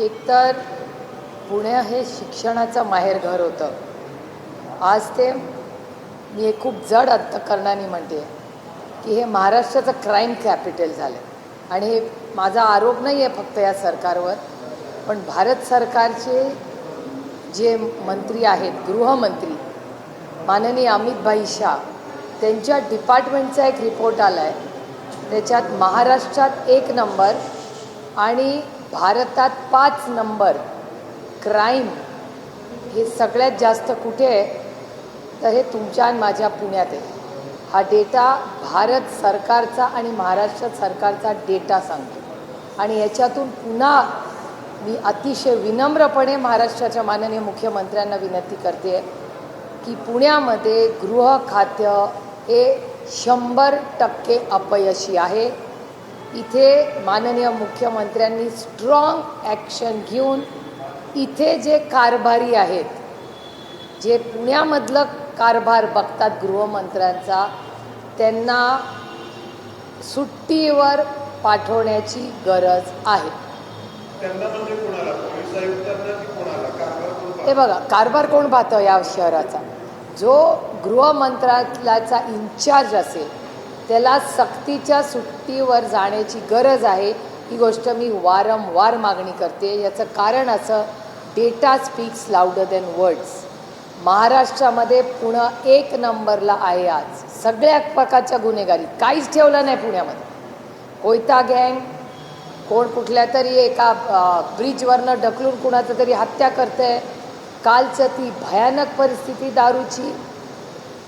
एकतर पुणे हे शिक्षणाचं माहेरघर होतं. आज ते मी एक खूप जड अंतकरणाने म्हणते की हे महाराष्ट्राचं क्राईम कॅपिटल झालं. आणि हे माझा आरोप नाही आहे फक्त या सरकारवर, पण भारत सरकारचे जे मंत्री आहेत, गृहमंत्री माननीय अमित शाह, त्यांच्या डिपार्टमेंटचा एक रिपोर्ट आला आहे. त्याच्यात महाराष्ट्रात 1 नंबर आणि भारतात 5 नंबर क्राईम हे सगळ्यात जास्त कुठे आहे, तर हे तुमच्या आणि माझ्या पुण्यात आहे. हा डेटा भारत सरकारचा आणि महाराष्ट्र सरकारचा डेटा सांगतो. आणि याच्यातून पुन्हा मी अतिशय विनम्रपणे महाराष्ट्राच्या माननीय मुख्यमंत्र्यांना विनंती करते की पुण्यामध्ये गृह खाते हे 100% अपयशी आहे. इथे माननीय मुख्यमंत्र्यांनी स्ट्रॉंग ॲक्शन घेऊन इथे जे कारभारी आहेत, जे पुण्यामधलं कारभार बघतात गृहमंत्र्यांचा, त्यांना सुट्टीवर पाठवण्याची गरज आहे. हे बघा, कारभार कोण पाहतं या शहराचा? जो गृहमंत्रालयाचा इन्चार्ज असेल त्याला सक्तीच्या सुट्टीवर जाण्याची गरज आहे. ही गोष्ट मी वारंवार मागणी करते. याचं कारण असं, data speaks louder than words. महाराष्ट्रामध्ये पुणे 1 नंबरला आहे. आज सगळ्या प्रकारच्या गुन्हेगारी काहीच ठेवलं नाही पुण्यामध्ये. कोयता गँग, कोण कुठल्या तरी एका ब्रिजवरनं ढकलून कुणाचं तरी हत्या करते. कालचं ती भयानक परिस्थिती दारूची,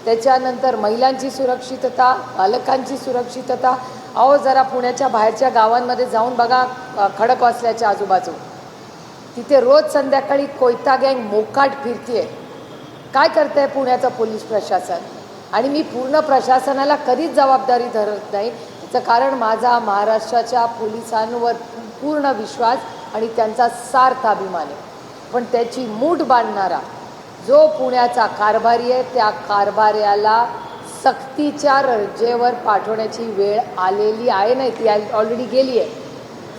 त्याच्यानंतर महिलांची सुरक्षितता, बालकांची सुरक्षितता. अहो जरा पुण्याच्या बाहेरच्या गावांमध्ये जाऊन बघा, खडकवासल्याच्या आजूबाजू तिथे रोज संध्याकाळी कोयता गँग मोकाट फिरते. काय करतं आहे पुण्याचं पोलीस प्रशासन? आणि मी पूर्ण प्रशासनाला कधीच जबाबदारी धरत नाही. याचं कारण माझा महाराष्ट्राच्या पोलिसांवर पूर्ण विश्वास आणि त्यांचा सार्थ अभिमान आहे. पण त्याची मूठ बांधणारा जो पुण्याचा कारभारी आहे, त्या कारभार्याला सक्तीच्या रजेवर पाठवण्याची वेळ आलेली आहे. नाही, ती ऑलरेडी गेली आहे.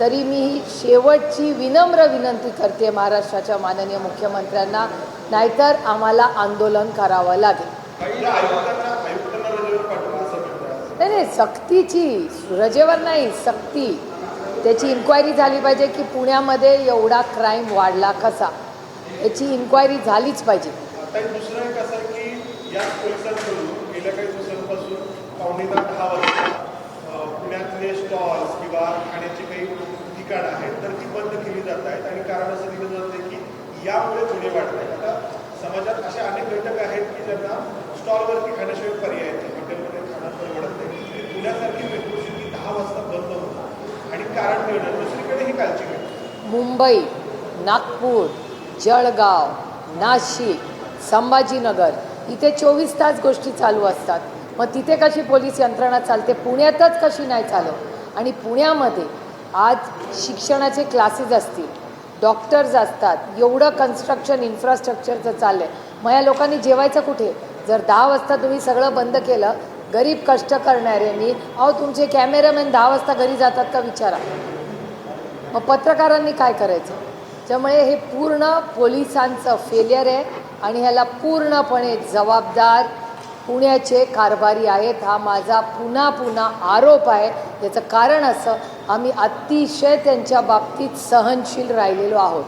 तरी मी ही शेवटची विनम्र विनंती करते महाराष्ट्राच्या माननीय मुख्यमंत्र्यांना, नाहीतर आम्हाला आंदोलन करावं लागेल. नाही, सक्तीची, रजेवर नाही, सक्ती. त्याची इन्क्वायरी झाली पाहिजे की पुण्यामध्ये एवढा क्राईम वाढला कसा, याची इन्क्वायरी झालीच पाहिजे. दुसरं एक असं आहे की या पोलिसांकडून गेल्या काही दिवसांपासून 9:45 वाजता पुण्यातले स्टॉल्स किंवा खाण्याची काही ठिकाणं आहेत तर ती बंद केली जात आहेत. आणि कारण असं दिलं जातं की यामुळे गुन्हे वाढत आहेत. आता समाजात असे अनेक घटक आहेत की ज्यांना स्टॉलवरती खाण्याशिवाय पर्याय आहे, हॉटेलमध्ये खाणं परवडत नाही. पुण्यासारखी मेट्रो सिटी 10 वाजता बंद होतं आणि कारण मिळणं. दुसरीकडे ही कालची घटना मुंबई, नागपूर, जळगाव, नाशिक, संभाजीनगर इथे 24 तास गोष्टी चालू असतात. मग तिथे कशी पोलीस यंत्रणा चालते, पुण्यातच कशी नाही चालत? आणि पुण्यामध्ये आज शिक्षणाचे क्लासेस असतील, डॉक्टर्स असतात, एवढं कन्स्ट्रक्शन इन्फ्रास्ट्रक्चरचं चाललं आहे. मग या लोकांनी जेवायचं कुठे? जर 10 वाजता तुम्ही सगळं बंद केलं, गरीब कष्ट करणाऱ्यांनी, अहो तुमचे कॅमेरामॅन 10 वाजता घरी जातात का विचारा. मग पत्रकारांनी काय करायचं? त्यामुळे हे पूर्ण पोलिसांचं फेलियर आहे आणि ह्याला पूर्णपणे जबाबदार पुण्याचे कारभारी आहेत. हा माझा पुन्हा आरोप आहे. याचं कारण असं, आम्ही अतिशय त्यांच्या बाबतीत सहनशील राहिलेलो आहोत.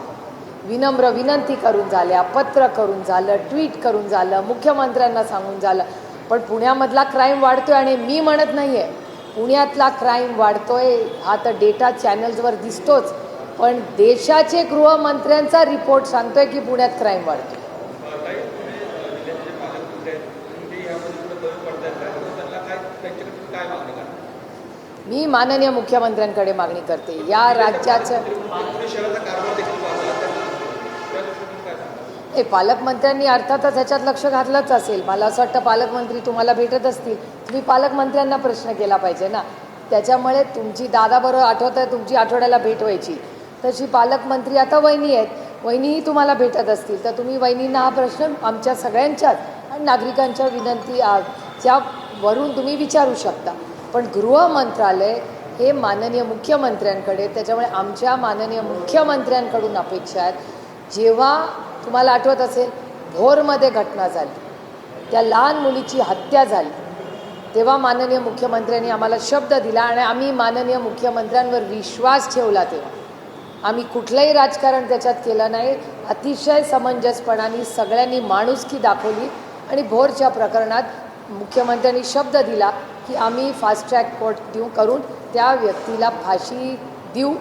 विनम्र विनंती करून झाल्या, पत्र करून झालं, ट्विट करून झालं, मुख्यमंत्र्यांना सांगून झालं. पण पुण्यामधला क्राईम वाढतोय आणि मी म्हणत नाही आहे, पुण्यातला क्राईम वाढतोय हा तर डेटा चॅनल्सवर दिसतोच. पण देशाचे गृहमंत्र्यांचा रिपोर्ट सांगतोय की पुण्यात क्राईम वाढतो. मी माननीय मुख्यमंत्र्यांकडे मागणी करते या राज्याचं. हे पालकमंत्र्यांनी अर्थातच ह्याच्यात लक्ष घातलंच असेल. मला असं वाटतं पालकमंत्री तुम्हाला भेटत असतील, तुम्ही पालकमंत्र्यांना प्रश्न केला पाहिजे ना. त्याच्यामुळे तुमची दादाबरोबर आठवत आहे, तुमची आठवड्याला भेट व्हायची, तशी पालकमंत्री आता वहिनी आहेत, वहिनीही तुम्हाला भेटत असतील तर तुम्ही वहिनींना हा प्रश्न आमच्या सगळ्यांच्याच आणि नागरिकांच्या विनंती च्या वरून तुम्ही विचारू शकता. पण गृह मंत्रालय हे माननीय मुख्यमंत्र्यांकडे, त्याच्यामुळे आमच्या माननीय मुख्यमंत्र्यांकडून अपेक्षा आहेत. जेव्हा तुम्हाला आठवत असेल भोरमध्ये घटना झाली, त्या लहान मुलीची हत्या झाली, तेव्हा माननीय मुख्यमंत्र्यांनी आम्हाला शब्द दिला आणि आम्ही माननीय मुख्यमंत्र्यांवर विश्वास ठेवला. तेव्हा आम्ही कुठलंही राजकारण त्याच्यात केलं नाही. अतिशय समंजसपणाने सगळ्यांनी माणुसकी दाखवली आणि भोरच्या प्रकरणात मुख्यमंत्र्यांनी शब्द दिला की आम्ही फास्ट ट्रॅक कोर्ट करून त्या व्यक्तीला फाशी देऊ.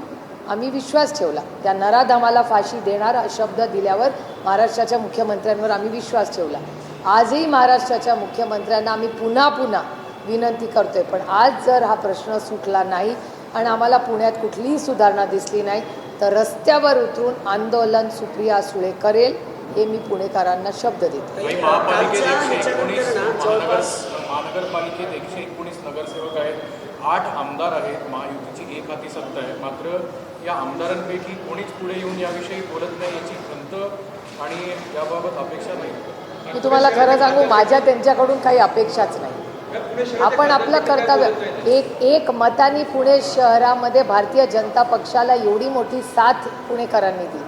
आम्ही विश्वास ठेवला. त्या नराधमाला फाशी देणार शब्द दिल्यावर महाराष्ट्राच्या मुख्यमंत्र्यांवर आम्ही विश्वास ठेवला. आजही महाराष्ट्राच्या मुख्यमंत्र्यांना आम्ही पुन्हा पुन्हा विनंती करतोय, पण आज जर हा प्रश्न सुटला नाही आणि आम्हाला पुण्यात कुठलीही सुधारणा दिसली नाही तर रस्त्यावर उतरून आंदोलन सुप्रिया सुळे करेल, हे मी पुणेकरांना शब्द देते. महानगरपालिकेत 119 नगरसेवक आहेत, 8 आमदार आहेत, महायुतीची एक हाती सत्ता आहे. मात्र या आमदारांपैकी कोणीच पुढे येऊन याविषयी बोलत नाही, याची खंत आणि याबाबत अपेक्षा नाही. मी तुम्हाला खरं सांगू, माझ्या त्यांच्याकडून काही अपेक्षाच नाही. आपण आपलं कर्तव्य एक मताने पुणे शहरामध्ये भारतीय जनता पक्षाला एवढी मोठी साथ पुणेकरांनी दिली.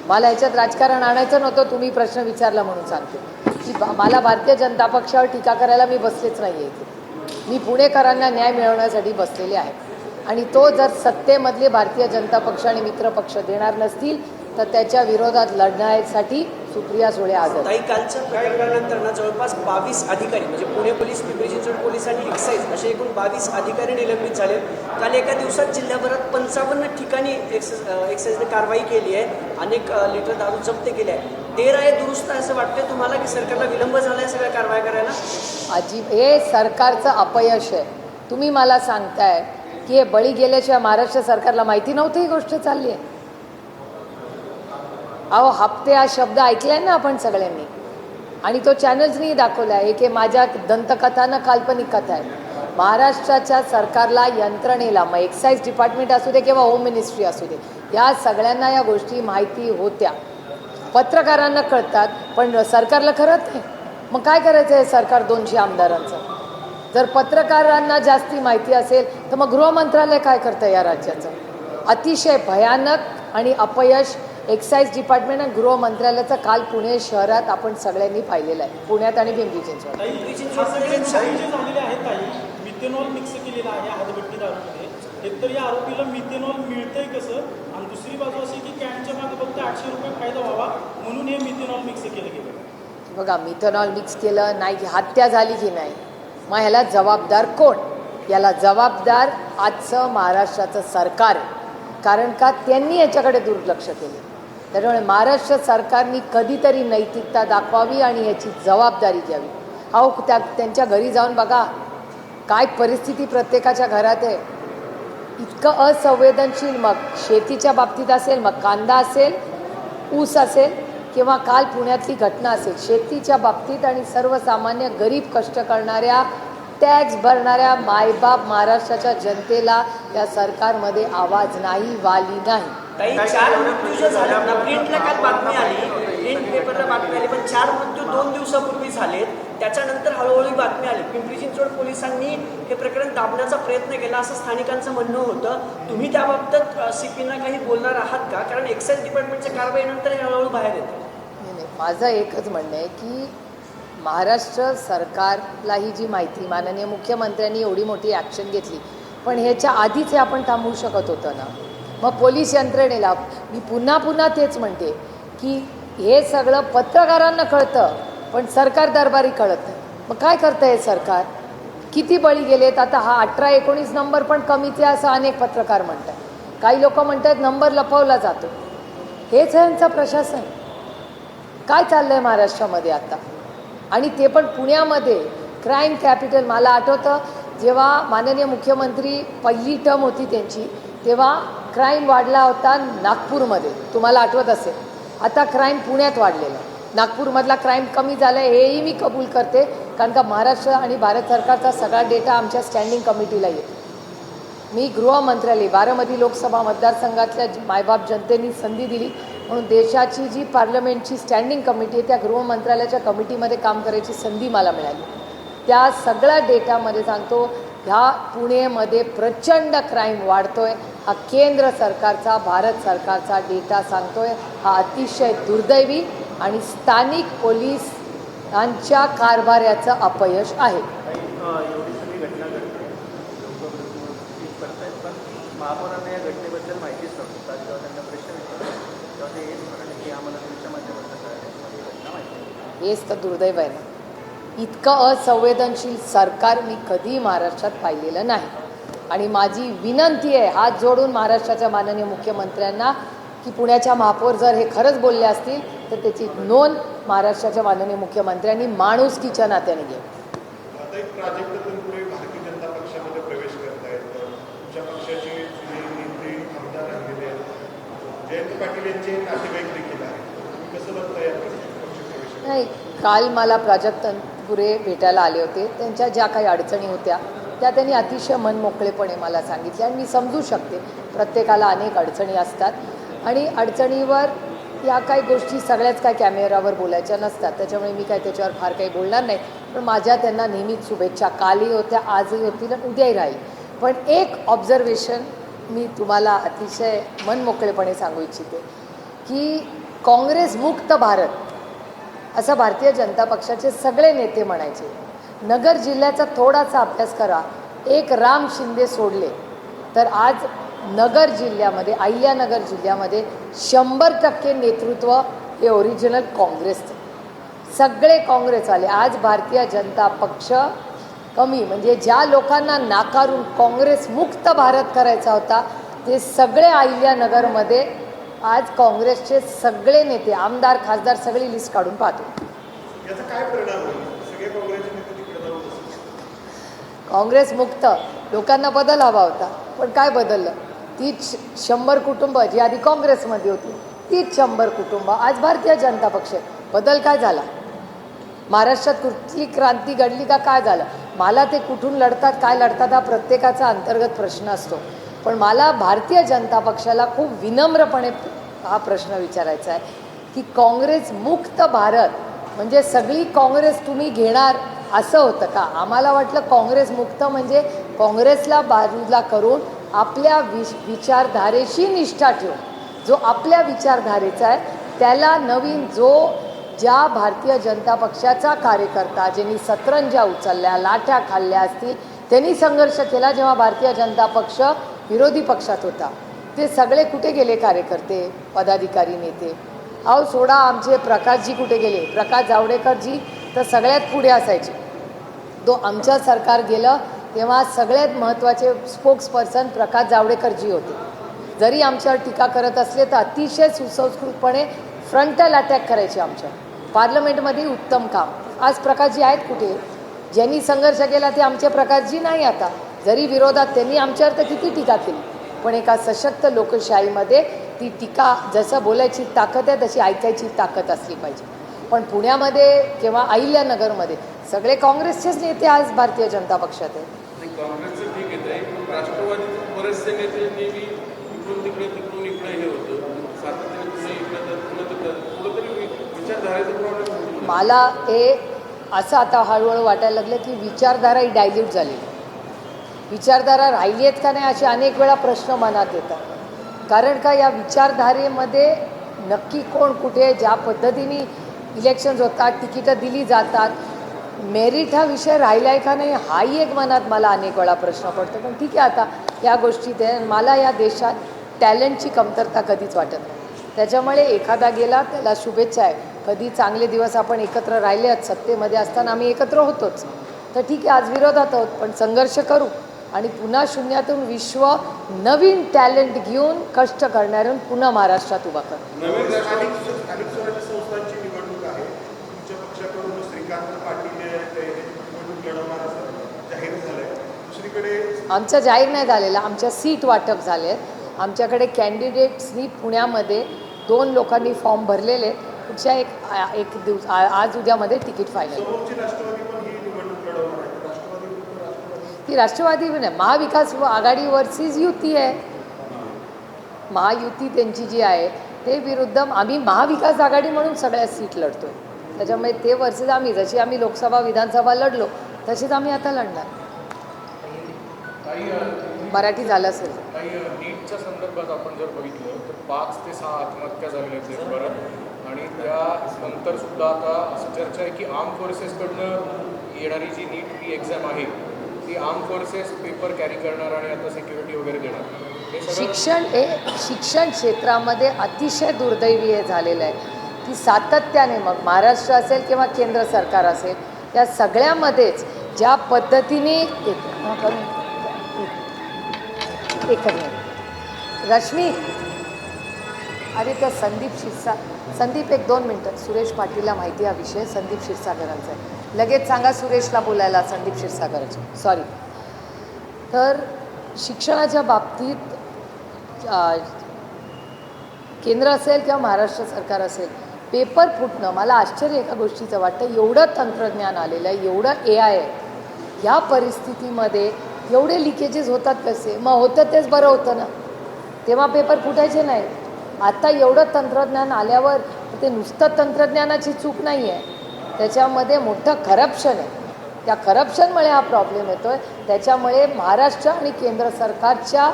मला ह्याच्यात राजकारण आणायचं नव्हतं, तुम्ही प्रश्न विचारला म्हणून सांगते की मला भारतीय जनता पक्षावर टीका करायला मी बसलेच नाही आहे इथे. मी पुणेकरांना न्याय मिळवण्यासाठी बसलेले आहे आणि तो जर सत्तेमधले भारतीय जनता पक्ष आणि मित्रपक्ष देणार नसतील तर त्याच्या विरोधात लढण्यासाठी सुप्रिया सुळे हजर. काही कालच्या प्रकरणानंतर ना जवळपास 22 अधिकारी म्हणजे पुणे पोलीस, पिंपरी चिंचवड पोलीस आणि एक्साईज असे एकूण 22 अधिकारी निलंबित झाले. काल एका दिवसात जिल्ह्याभरात 55 ठिकाणी एक्साईजने कारवाई केली आहे. अनेक लिटर दारू जप्त केले आहे. 13 हे दुरुस्त असं वाटतं तुम्हाला की सरकारला विलंब झाला आहे सगळ्या कारवाया करायला? हे सरकारचं अपयश आहे. तुम्ही मला सांगताय की हे बळी गेल्याशिवाय महाराष्ट्र सरकारला माहिती नव्हती ही गोष्ट चालली आहे. अहो, हप्ते हा शब्द ऐकलाय ना आपण सगळ्यांनी आणि तो चॅनल्सनी दाखवला आहे की माझ्या दंतकथा न काल्पनिक कथा आहे. महाराष्ट्राच्या सरकारला, यंत्रणेला, मग एक्साईज डिपार्टमेंट असू दे किंवा होम मिनिस्ट्री असू दे, या सगळ्यांना या गोष्टी माहिती होत्या. पत्रकारांना कळतात पण सरकारला कळत नाही. मग काय करायचं आहे सरकार 200 आमदारांचं? जर पत्रकारांना जास्ती माहिती असेल तर मग गृहमंत्रालय काय करतं या राज्याचं? अतिशय भयानक आणि अपयश एक्साईज डिपार्टमेंट आणि गृहमंत्रालयाचं काल पुणे शहरात आपण सगळ्यांनी पाहिलेलं आहे, पुण्यात आणि पिंपरी चिंचवड. झालेले आहेत काही मिथेनॉल मिक्स केलेलं आहे हातभट्टी दारूमध्ये. एकतर या आरोपीला मिथेनॉल मिळतंय कसं, आणि दुसरी बाजू अशी की कॅनच्या मागे फक्त 800 रुपये फायदा व्हावा म्हणून हे मिथेनॉल मिक्स केलं गेलं. बघा, मिथेनॉल मिक्स केलं नाही की हत्या झाली की नाही, मग ह्याला जबाबदार कोण? याला जबाबदार आजचं महाराष्ट्राचं सरकार आहे. कारण का त्यांनी याच्याकडे दुर्लक्ष केले. त्यामुळे महाराष्ट्र सरकारने कधीतरी नैतिकता दाखवावी आणि याची जबाबदारी घ्यावी. अहो, त्यांच्या घरी जाऊन बघा काय परिस्थिती प्रत्येकाच्या घरात आहे. इतकं असंवेदनशील, मग शेतीच्या बाबतीत असेल, मग कांदा असेल, ऊस असेल किंवा काल पुण्यातली घटना असेल, शेतीच्या बाबतीत आणि सर्वसामान्य गरीब कष्ट करणाऱ्या, टॅक्स भरणाऱ्या मायबाप महाराष्ट्राच्या जनतेला या सरकारमध्ये आवाज नाही, वाली नाही. काही 4 मृत्यू जे झाले ना, प्रिंटला काल बातमी आली, प्रिंट पेपरला बातमी आली, पण 4 मृत्यू 2 दिवसापूर्वी झालेत. त्याच्यानंतर हळूहळू बातमी आली. पिंपरी चिंचवड पोलिसांनी हे प्रकरण दाबण्याचा प्रयत्न केला असं स्थानिकांचं म्हणणं होतं. तुम्ही त्याबाबत CPना काही बोलणार आहात का? कारण एक्साईज डिपार्टमेंटच्या कारवाईनंतर हे हळूहळू बाहेर येतं. नाही, माझं एकच म्हणणं आहे की महाराष्ट्र सरकारला ही जी माहिती, माननीय मुख्यमंत्र्यांनी एवढी मोठी ॲक्शन घेतली, पण ह्याच्या आधीच हे आपण थांबवू शकत होतं ना. मग पोलीस यंत्रणेला मी पुन्हा पुन्हा तेच म्हणते की हे सगळं पत्रकारांना कळतं पण सरकार दरबारी कळत नाही. मग काय करतं हे सरकार? किती बळी गेलेत? आता हा 18-19 नंबर पण कमीच आहे असं अनेक पत्रकार म्हणतात. काही लोक म्हणतात नंबर लपवला जातो. हेच आहे यांचं प्रशासन. काय चाललं आहे महाराष्ट्रामध्ये आता? आणि ते पण पुण्यामध्ये, क्राईम कॅपिटल. मला आठवतं जेव्हा माननीय मुख्यमंत्री पहिली टर्म होती त्यांची, तेव्हा क्राईम वाढला होता नागपूरमध्ये, तुम्हाला आठवत असेल. आता क्राईम पुण्यात वाढलेलं आहे. नागपूरमधला क्राईम कमी झाला आहे हेही मी कबूल करते, कारण का महाराष्ट्र आणि भारत सरकारचा सगळा डेटा आमच्या स्टँडिंग कमिटीला येतो. मी गृहमंत्रालय, बारामती लोकसभा मतदारसंघातल्या मायबाप जनतेनी संधी दिली म्हणून देशाची जी पार्लमेंटची स्टँडिंग कमिटी आहे त्या गृहमंत्रालयाच्या कमिटीमध्ये काम करायची संधी मला मिळाली. त्या सगळ्या डेटामध्ये सांगतो ह्या पुणेमध्ये प्रचंड क्राईम वाढतोय, हा केंद्र सरकारचा, भारत सरकारचा डेटा सांगतोय. हा अतिशय दुर्दैवी आणि स्थानिक पोलिसांच्या कारभाराचं अपयश आहे. एवढी सगळी घटना घडते, लोक मृत्यू करतायत, पण महापौरांना या घटनेबद्दल माहितीच नव्हतं. जेव्हा त्यांना प्रश्न विचारला तेव्हा ते हेच म्हणाले की आम्हाला तुमच्या माध्यमातून कळालं, मला ही घटना माहिती. हेच तर दुर्दैव आहे ना. इतकं असंवेदनशील सरकार मी कधीही महाराष्ट्रात पाहिलेलं नाही. आणि माझी विनंती आहे हात जोडून महाराष्ट्राच्या माननीय मुख्यमंत्र्यांना की पुण्याच्या महापौर जर हे खरंच बोलले असतील तर त्याची नोंद महाराष्ट्राच्या माननीय मुख्यमंत्र्यांनी माणुसकीच्या नात्याने घ्यावी. आता एक प्राजक्त तनपुरे भारतीय जनता पक्षामध्ये प्रवेश करत आहेत. तुमच्या पक्षाचे जुने नेते आमदार राहिलेले आहेत, जयंत पाटील यांचे नातेवाईक देखील आहेत. तुम्ही कसं बघता या पक्षप्रवेशाला? नाही, काल मला प्राजक्त तनपुरे भेटायला आले होते. त्यांच्या ज्या काही अडचणी होत्या त्या त्यांनी अतिशय मनमोकळेपणे मला सांगितल्या आणि मी समजू शकते. प्रत्येकाला अनेक अडचणी असतात आणि अडचणीवर या काही गोष्टी सगळ्याच काय कॅमेरावर बोलायच्या नसतात, त्याच्यामुळे मी काय त्याच्यावर फार काही बोलणार नाही. पण माझ्या त्यांना नेहमीच शुभेच्छा कालही होत्या, आजही होतील आणि उद्याही राहील. पण एक ऑब्झर्वेशन मी तुम्हाला अतिशय मनमोकळेपणे सांगू इच्छिते की काँग्रेस मुक्त भारत असं भारतीय जनता पक्षाचे सगळे नेते म्हणायचे. नगर जिल्ह्याचा थोडासा अभ्यास करा. एक राम शिंदे सोडले तर आज नगर जिल्ह्यामध्ये, अहिल्यानगर जिल्ह्यामध्ये 100% नेतृत्व हे ओरिजिनल काँग्रेसचं. सगळे काँग्रेसवाले. आज भारतीय जनता पक्ष कमी, म्हणजे ज्या लोकांना नाकारून काँग्रेस मुक्त भारत करायचा होता ते सगळे अहिल्यानगरमध्ये आज काँग्रेसचे सगळे नेते, आमदार, खासदार सगळी लिस्ट काढून पाहतो. याचा काय परिणाम होईल? सगळे काँग्रेसचे नेते तिकडे जाऊन बसतील. काँग्रेस मुक्त, लोकांना बदल हवा होता पण काय बदललं? तीच 100 कुटुंब जी आधी काँग्रेसमध्ये होती तीच 100 कुटुंब आज भारतीय जनता पक्ष. बदल काय झाला? महाराष्ट्रात कुठली क्रांती घडली का? काय झालं? मला ते कुठून लढतात, काय लढतात हा प्रत्येकाचा अंतर्गत प्रश्न असतो. पण मला भारतीय जनता पक्षाला खूप विनम्रपणे हा प्रश्न विचारायचा आहे की काँग्रेस मुक्त भारत म्हणजे सगळी काँग्रेस तुम्ही घेणार असं होतं का? आम्हाला वाटलं काँग्रेस मुक्त म्हणजे काँग्रेसला बाजूला करून आपल्या विचारधारेशी निष्ठा ठेवून जो आपल्या विचारधारेचा आहे त्याला नवीन ज्या भारतीय जनता पक्षाचा कार्यकर्ता ज्यांनी सतरंजा उचलल्या, लाठ्या खाल्ल्या असतील, त्यांनी संघर्ष केला जेव्हा भारतीय जनता पक्ष विरोधी पक्षात होता. ते सगळे कुठे गेले कार्यकर्ते, पदाधिकारी, नेते? अहो सोडा, आमचे प्रकाशजी कुठे गेले? प्रकाश जावडेकरजी तर सगळ्यात पुढे असायचे. आमचं सरकार गेलं तेव्हा सगळ्यात महत्त्वाचे स्पोक्सपर्सन प्रकाश जावडेकरजी होते. जरी आमच्यावर टीका करत असले तर अतिशय सुसंस्कृतपणे फ्रंटल अटॅक करायचे आमच्या पार्लमेंटमध्ये. उत्तम काम. आज प्रकाशजी आहेत कुठे? ज्यांनी संघर्ष केला ते आमचे प्रकाशजी नाही आता. जरी विरोधात त्यांनी आमच्यावर तर किती टीका केली, पण एका सशक्त लोकशाहीमध्ये ती टीका जसं बोलायची ताकद आहे तशी ऐकायची ताकद असली पाहिजे. पण पुण्यामध्ये किंवा अहिल्यानगरमध्ये सगळे काँग्रेसचेच नेते आज भारतीय जनता पक्षात आहेत. काँग्रेसचं ठीक आहे, पण राष्ट्रवादीचे बरेचसे नेते नेहमी इकडून इकडे हे होतं, सातत्याने पुणे इकडं कुठंतरी विचारधारेचा प्रॉब्लेम. मला हे असं आता हळूहळू वाटायला लागलं की विचारधारा ही डायल्यूट झाली. विचारधारा राहिली आहेत का नाही असे अनेक वेळा प्रश्न मनात येतात. कारण का या विचारधारेमध्ये नक्की कोण कुठे, ज्या पद्धतीने इलेक्शन्स होतात, तिकीटं दिली जातात, मेरिट हा विषय राहिला आहे का नाही हाही एक मनात मला अनेक वेळा प्रश्न पडतो. पण ठीक आहे, आता या गोष्टीत आहे. मला या देशात टॅलेंटची कमतरता कधीच वाटत नाही. त्याच्यामुळे एखादा गेला त्याला शुभेच्छा आहे. कधी चांगले दिवस आपण एकत्र राहिले आहेत, सत्तेमध्ये असताना आम्ही एकत्र होतोच. तर ठीक आहे, आज विरोधात आहोत पण संघर्ष करू आणि पुन्हा शून्यातून विश्व नवीन टॅलेंट घेऊन कष्ट करणाऱ्या पुन्हा महाराष्ट्रात उभा करू. नवीन स्थानिक स्वराज्य संस्थांची निवडणूक आहे. तुमच्या पक्षाकडून श्रीकांत पाटील निवडणूक लढवणार असं जाहीर झालंय. दुसरीकडे आमचं जाहीर नाही झालेलं, आमच्या सीट वाटप झाले आहेत. आमच्याकडे कॅन्डिडेट्सनी पुण्यामध्ये 2 लोकांनी फॉर्म भरलेले आहेत. पुढच्या एक दिवस आज उद्यामध्ये तिकीट फायनल. समोरची राष्ट्रवादी पण ही निवडणूक लढवणार आहे. राष्ट्रवादी विरुद्ध राष्ट्रवादी. ती राष्ट्रवादी नाही, महाविकास आघाडी वर्सेस युती आहे. महायुती त्यांची जी आहे ते विरुद्ध आम्ही महाविकास आघाडी म्हणून सगळ्या सीट लढतो आहे. त्याच्यामुळे ते वर्सेस आम्ही, जशी आम्ही लोकसभा विधानसभा लढलो तशीच आम्ही आता लढणार. मराठी झालं असेल. काही नीटच्या संदर्भात आपण जर बघितलं तर 5 ते 6 आत्महत्या झालेल्या आहेत देशभरात आणि त्यानंतर सुद्धा आता असं चर्चा आहे की आर्म फोर्सेसकडनं येणारी जी नीट ही एक्झाम आहे ती आर्म फोर्सेस पेपर कॅरी करणार आणि आता सिक्युरिटी वगैरे देणार. हे सगळं शिक्षण क्षेत्रामध्ये अतिशय दुर्दैवी हे झालेलं आहे की सातत्याने मग महाराष्ट्र असेल किंवा केंद्र सरकार असेल या सगळ्यामध्येच ज्या पद्धतीने एक मिनिट रश्मी अरे त्या संदीप 1-2 मिनटं सुरेश पाटीलला माहिती हा विषय संदीप क्षीरसागरांचा आहे. लगेच सांगा सुरेशला बोलायला संदीप क्षीरसागरांचं सॉरी. तर शिक्षणाच्या बाबतीत केंद्र असेल किंवा महाराष्ट्र सरकार असेल पेपर फुटणं मला आश्चर्य एका गोष्टीचं वाटतं. एवढं तंत्रज्ञान आलेलं आहे एवढं AI आहे ह्या परिस्थितीमध्ये एवढे लिकेजेस होतात कसे. मग होतं तेच बरं होतं ना तेव्हा पेपर फुटायचे नाही. आता एवढं तंत्रज्ञान आल्यावर ते नुसतं तंत्रज्ञानाची चूक नाही आहे त्याच्यामध्ये मोठं करप्शन आहे. त्या करप्शनमुळे हा प्रॉब्लेम येतो आहे. त्याच्यामुळे महाराष्ट्र आणि केंद्र सरकारच्या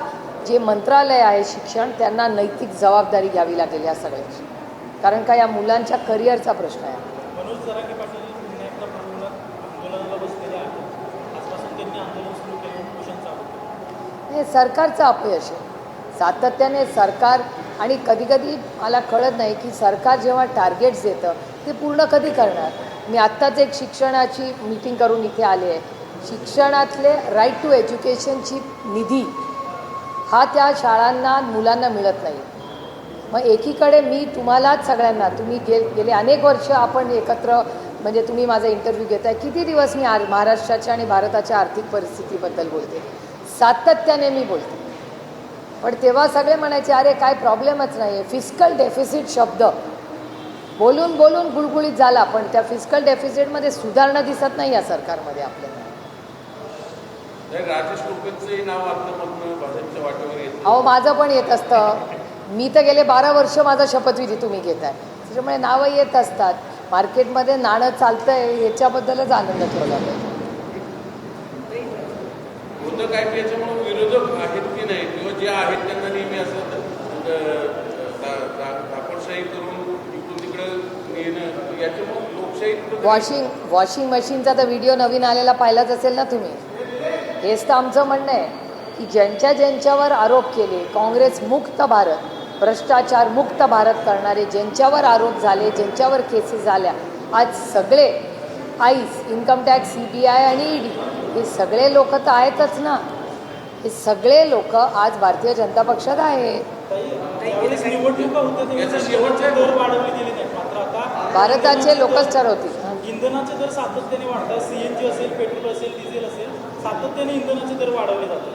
जे मंत्रालय आहे शिक्षण त्यांना नैतिक जबाबदारी घ्यावी लागेल या सगळ्याची. कारण का या मुलांच्या करिअरचा प्रश्न आहे. मनोज जरांगे पाटील पुन्हा एकदा आंदोलनाला बसलेले आहेत. आजपासून त्यांनी आंदोलन सुरू केलं उपोषण चालू केलं. हे सरकारचं अपयश आहे सातत्याने सरकार. आणि कधीकधी मला कळत नाही की सरकार जेव्हा टार्गेट्स देतं ते पूर्ण कधी करणार. मी आत्ताच एक शिक्षणाची मीटिंग करून इथे आले आहे. शिक्षणातले राईट टू एज्युकेशनची निधी हा त्या शाळांना मुलांना मिळत नाही. मग एकीकडे मी तुम्हालाच सगळ्यांना तुम्ही गेले अनेक वर्ष आपण एकत्र म्हणजे तुम्ही माझा इंटरव्ह्यू घेताय किती दिवस मी महाराष्ट्राच्या आणि भारताच्या आर्थिक परिस्थितीबद्दल बोलते सातत्याने मी बोलते. पण तेव्हा सगळे म्हणायचे अरे काय प्रॉब्लेमच नाही आहे. फिस्कल डेफिसिट शब्द बोलून बोलून गुळगुळीत झाला पण त्या फिस्कल डेफिसिटमध्ये सुधारणा दिसत नाही या सरकारमध्ये आपल्याला. राजेश टोपेंचंही नाव आत्ममधनं भाजपच्या वाटेवर येतं. अहो माझं पण येत असतं. मी तर गेले 12 वर्ष माझा शपथविधी तुम्ही घेताय त्याच्यामुळे नावं येत असतात. मार्केटमध्ये नाणं चालतंय याच्याबद्दलच आनंद ठेवला पाहिजे. होतं काय की याच्यामुळे विरोधक आहेत की नाही किंवा जे आहेत त्यांना नेहमी असं दाखवशाही करून इकडून तिकडं नेणं याच्यामुळे लोकशाही वॉशिंग मशीनचा तर व्हिडिओ नवीन आलेला पाहिलाच असेल ना तुम्ही. हेच तर आमचं म्हणणं आहे की ज्यांच्यावर आरोप केले काँग्रेस मुक्त भारत भ्रष्टाचार मुक्त भारत करणारे ज्यांच्यावर आरोप झाले ज्यांच्यावर केसेस झाल्या आज सगळे आईस इन्कम टॅक्स CBI आणि ED हे सगळे लोक तर आहेतच ना. हे सगळे लोक आज भारतीय जनता पक्षात आहेत. निवडणुका होत्या दर वाढवले गेले नाहीत मात्र आता भारताचे लोकच ठरवतील. इंधनाचे दर सातत्याने वाढतात. CNG असेल पेट्रोल असेल डिझेल असेल सातत्याने इंधनाचे दर वाढवले जातात.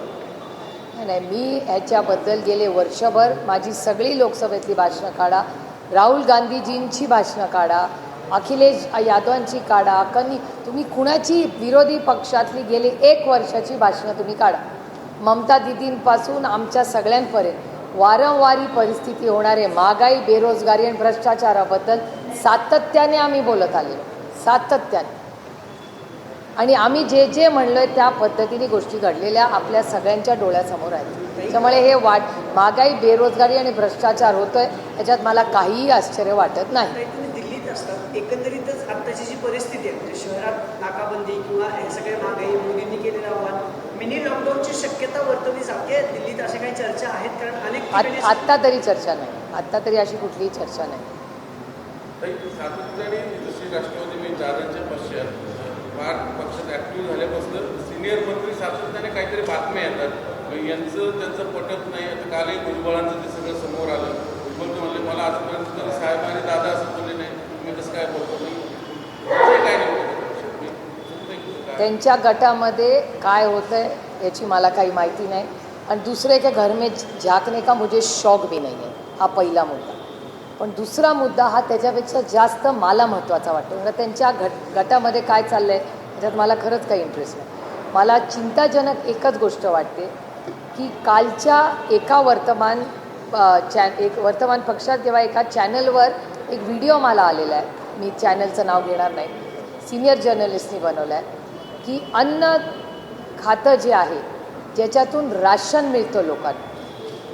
नाही मी ह्याच्याबद्दल गेले वर्षभर माझी सगळी लोकसभेतली भाषणं काढा राहुल गांधीजींची भाषणं काढा अखिलेश यादवांची काढा तुम्ही कुणाची विरोधी पक्षातली गेली 1 वर्षाची भाषणं तुम्ही काढा. ममता दिदींपासून आमच्या सगळ्यांपर्यंत वारंवारी परिस्थिती होणारे महागाई बेरोजगारी आणि भ्रष्टाचाराबद्दल सातत्याने आम्ही बोलत आलेलो सातत्याने. आणि आम्ही जे जे म्हणलो आहे त्या पद्धतीने गोष्टी घडलेल्या आपल्या सगळ्यांच्या डोळ्यासमोर आहेत. त्याच्यामुळे हे महागाई बेरोजगारी आणि भ्रष्टाचार होतो आहे याच्यात मला काहीही आश्चर्य वाटत नाही. तुम्ही दिल्लीत असतात एकंदरीतच आत्ताची जी परिस्थिती आहे म्हणजे शहरात नाकाबंदी किंवा हे सगळे महागाई मोदींनी केलेलं आव्हान मिनी लॉकडाऊनची शक्यता वर्तवली जाते दिल्लीत अशा काही चर्चा आहेत कारण अनेक आत्ता तरी चर्चा नाही. आत्ता तरी अशी कुठलीही चर्चा नाही. सातत्याने जशी राष्ट्रवादी मी दादांच्या पश्चात फार पक्षात ॲक्टिव्ह झाल्यापासून सिनियर मंत्री सातत्याने काहीतरी बातम्या येतात यांचं त्यांचं पटत नाही. आता कालही भुजबळांचं ते सगळं समोर आलं. भुजबळ म्हणले मला आजपर्यंत कधी साहेब आणि दादा असं बोलले नाही तुम्ही कसं काय बोलतो नाही काय नाही. त्यांच्या गटामध्ये काय होतं आहे याची मला काही माहिती नाही. आणि दुसरे के घर में झाकने का मुझे शौक भी नाही आहे हा पहिला मुद्दा. पण दुसरा मुद्दा हा त्याच्यापेक्षा जास्त मला महत्त्वाचा वाटतो. म्हणजे त्यांच्या गटामध्ये काय चाललं आहे त्याच्यात मला खरंच काही इंटरेस्ट नाही. मला चिंताजनक एकच गोष्ट वाटते की कालच्या एका वर्तमान पक्षात किंवा एका चॅनलवर एक व्हिडिओ मला आलेला आहे. मी चॅनलचं नाव घेणार नाही. सिनियर जर्नलिस्टनी बनवलं आहे की अन्न खातं जे आहे ज्याच्यातून राशन मिळतं लोकांना,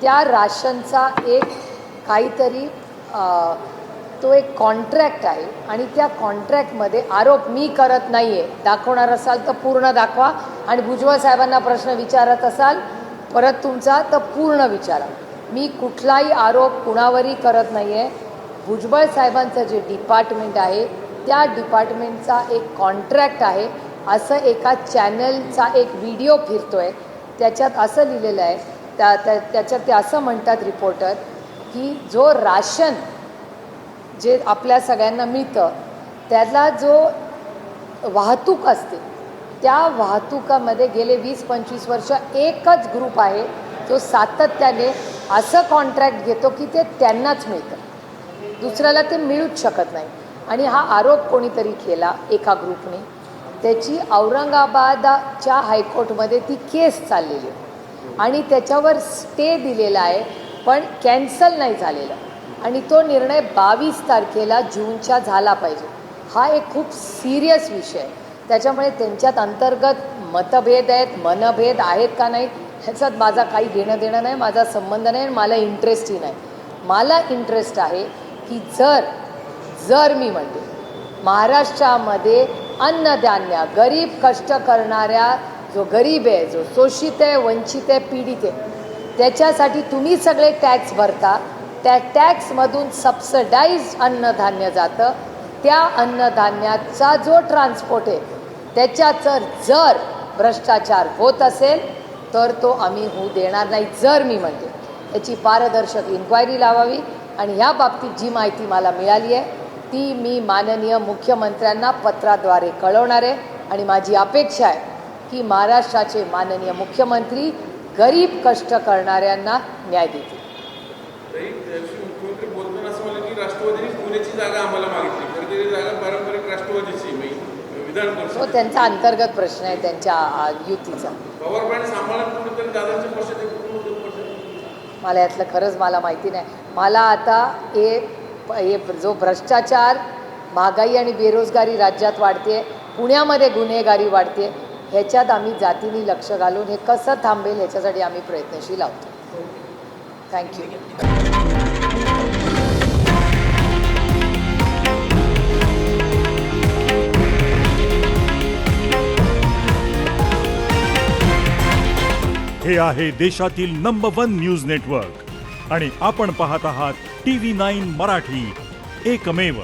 त्या राशनचा एक काहीतरी तो एक कॉन्ट्रॅक्ट आहे आणि त्या कॉन्ट्रॅक्टमध्ये आरोप मी करत नाही आहे, दाखवणार असाल तर पूर्ण दाखवा आणि भुजबळ साहेबांना प्रश्न विचारत असाल परत तुमचा तर पूर्ण विचारा. मी कुठलाही आरोप कुणावरही करत नाही आहे. भुजबळ साहेबांचं जे डिपार्टमेंट आहे त्या डिपार्टमेंटचा एक कॉन्ट्रॅक्ट आहे असं एका चॅनलचा एक व्हिडिओ फिरतो आहे, त्याच्यात असं लिहिलेलं आहे, त्याच्यात ते असं म्हणतात रिपोर्टर की जो राशन जे आपल्या सगळ्यांना मिळतं त्याला जो वाहतूक असते त्या वाहतुकामध्ये गेले 20-25 वर्ष एकच ग्रुप आहे जो सातत्याने असं कॉन्ट्रॅक्ट घेतो की ते त्यांनाच मिळतं, दुसऱ्याला ते मिळूच शकत नाही. आणि हा आरोप कोणीतरी केला एका ग्रुपने, त्याची औरंगाबादच्या हायकोर्टमध्ये ती केस चाललेली आहे आणि त्याच्यावर स्टे दिलेला आहे पण कॅन्सल नाही झालेला आणि तो निर्णय 22 तारखेला जूनच्या झाला पाहिजे. हा एक खूप सिरियस विषय आहे. त्याच्यामुळे त्यांच्यात अंतर्गत मतभेद आहेत, मनभेद आहेत का नाही ह्याच्यात माझा काही घेणं देणं नाही, माझा संबंध नाही आणि मला इंटरेस्टही नाही. मला इंटरेस्ट आहे की जर मी म्हणते महाराष्ट्रामध्ये अन्नधान्य गरीब कष्ट करणाऱ्या जो गरीब आहे, जो शोषित आहे, वंचित आहे, पीडित आहे, त्याच्यासाठी तुम्ही सगळे टॅक्स भरता, त्या टॅक्समधून सबसिडाईज अन्नधान्य जातं, त्या अन्नधान्याचा जो ट्रान्सपोर्ट आहे त्याच्याचं जर भ्रष्टाचार होत असेल तर तो आम्ही होऊ देणार नाही. जर मी म्हणते त्याची पारदर्शक इन्क्वायरी लावावी आणि ह्या बाबतीत जी माहिती मला मिळाली आहे ती मी माननीय मुख्यमंत्र्यांना पत्राद्वारे कळवणार आहे आणि माझी अपेक्षा आहे की महाराष्ट्राचे माननीय मुख्यमंत्री गरीब कष्ट करणाऱ्यांना न्याय देतील. मुख्यमंत्री बोलताना असं म्हणलं की राष्ट्रवादीने पुण्याची जागा आम्हाला मागितली, तर ती जागा पारंपरिक राष्ट्रवादीची विधान तो त्यांचा अंतर्गत प्रश्न आहे त्यांच्या युतीचा. पवार पॉईंट सांभाळून कुठेतरी दादांच्या पक्षात मला यातलं खरंच मला माहिती नाही. मला आता हे जो भ्रष्टाचार, महागाई आणि बेरोजगारी राज्यात वाढते, पुण्यामध्ये गुन्हेगारी वाढते, ह्याच्यात आम्ही जातीने लक्ष घालून हे कसं थांबेल ह्याच्यासाठी आम्ही प्रयत्नशील आहोत. थँक्यू. हे आहे देशातील नंबर 1 न्यूज नेटवर्क आणि आपण पाहत आहात TV9 मराठी, एकमेव.